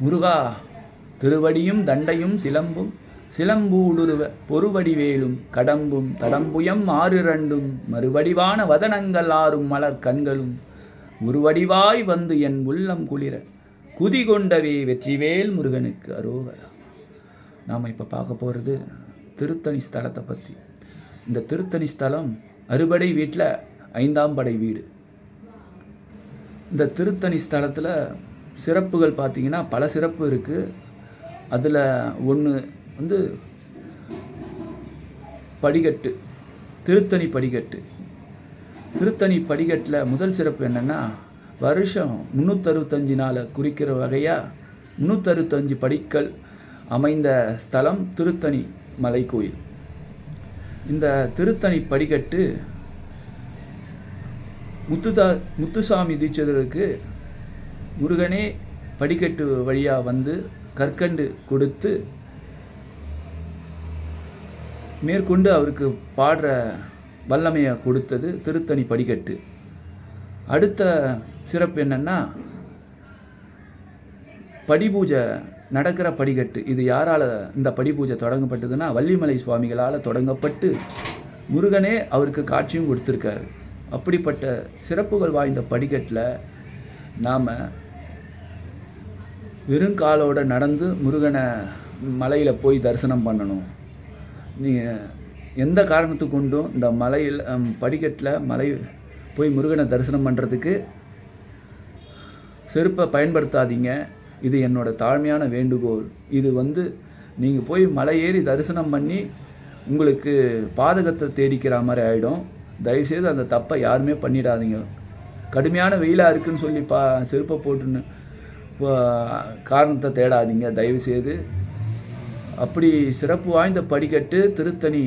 முருகா திருவடியும் தண்டையும் சிலம்பும் சிலம்பூடுருவ பொறுவடிவேலும் கடம்பும் தடம்புயம் ஆறிரண்டும் மறுவடிவான வதனங்கள் ஆறும் மலர் கண்களும் உருவடிவாய் வந்து என் உள்ளம் குளிர குதி கொண்டவே வெற்றிவேல் முருகனுக்கு அரோகரா. நாம் இப்போ பார்க்க போகிறது திருத்தணி ஸ்தலத்தை பற்றி. இந்த திருத்தணி ஸ்தலம் அறுபடை வீட்டில் 5ஆம் படை வீடு. இந்த திருத்தணி ஸ்தலத்தில் சிறப்புகள் பார்த்திங்கன்னா பல சிறப்பு இருக்குது. அதில் ஒன்று வந்து படிக்கட்டு, திருத்தணி படிக்கட்டு. திருத்தணி படிக்கட்டில் முதல் சிறப்பு என்னென்னா, வருஷம் 365 நாளை குறிக்கிற வகையாக 365 படிக்கல் அமைந்த ஸ்தலம் திருத்தணி மலை கோயில். இந்த திருத்தணி படிக்கட்டு முத்துசாமி தீட்சிதருக்கு முருகனே படிக்கட்டு வழியாக வந்து கற்கண்டு கொடுத்து மேற்கொண்டு அவருக்கு பாடுற வல்லமையை கொடுத்தது திருத்தணி படிக்கட்டு. அடுத்த சிறப்பு என்னென்னா, படிபூஜை நடக்கிற படிக்கட்டு. இது யாரால் இந்த படிபூஜை தொடங்கப்பட்டதுன்னா, வள்ளிமலை சுவாமிகளால் தொடங்கப்பட்டு முருகனே அவருக்கு காட்சியும் கொடுத்துருக்காரு. அப்படிப்பட்ட சிறப்புகள் வாய்ந்த படிக்கட்டில் நாம் வெறுங்காலோடு நடந்து முருகனை மலையில் போய் தரிசனம் பண்ணணும். நீங்கள் எந்த காரணத்துக்கு கொண்டும் இந்த மலையில் படிக்கட்டில் மலை போய் முருகனை தரிசனம் பண்ணுறதுக்கு செருப்பை பயன்படுத்தாதீங்க. இது என்னோட தாழ்மையான வேண்டுகோள். இது நீங்கள் போய் மலை ஏறி தரிசனம் பண்ணி உங்களுக்கு பாதகத்தை தேடிக்கிற மாதிரி ஆகிடும். தயவுசெய்து அந்த தப்பை யாருமே பண்ணிடாதீங்க. கடுமையான வெயிலாக இருக்குதுன்னு சொல்லி செருப்பை போட்டுன்னு காரணத்தை தேடாதீங்க தயவுசெய்து. அப்படி சிறப்பு வாய்ந்த படிக்கட்டு திருத்தணி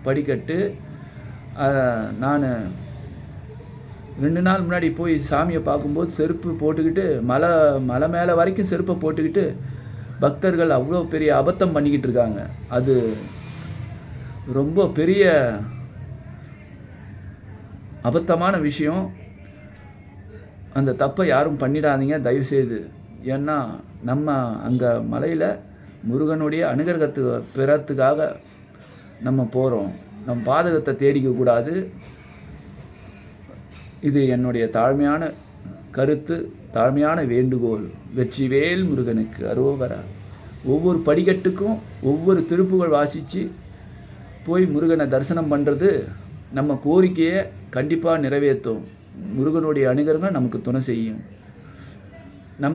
படிக்கட்டு. நான் 2 நாள் முன்னாடி போய் சாமியை பார்க்கும்போது செருப்பு போட்டுக்கிட்டு மலை மேலே வரைக்கும் செருப்பை போட்டுக்கிட்டு பக்தர்கள் அவ்வளோ பெரிய அபத்தம் பண்ணிக்கிட்டு இருக்காங்க. அது ரொம்ப பெரிய அபத்தமான விஷயம். அந்த தப்பை யாரும் பண்ணிடாதீங்க தயவுசெய்து. ஏன்னா நம்ம அங்கே மலையில் முருகனுடைய அனுகிரகத்துக்கு பெறத்துக்காக நம்ம போகிறோம். நம் பாதகத்தை தேடிக்கக்கூடாது. இது என்னுடைய தாழ்மையான கருத்து, தாழ்மையான வேண்டுகோள். வெற்றிவேல் முருகனுக்கு அரோகரா. ஒவ்வொரு படிக்கட்டுக்கும் ஒவ்வொரு திருப்புகள் வாசித்து போய் முருகனை தரிசனம் பண்ணுறது நம்ம கோரிக்கையை கண்டிப்பாக நிறைவேற்றும். முருகனுடைய அனுகிரகம் நமக்கு துணை செய்யும்.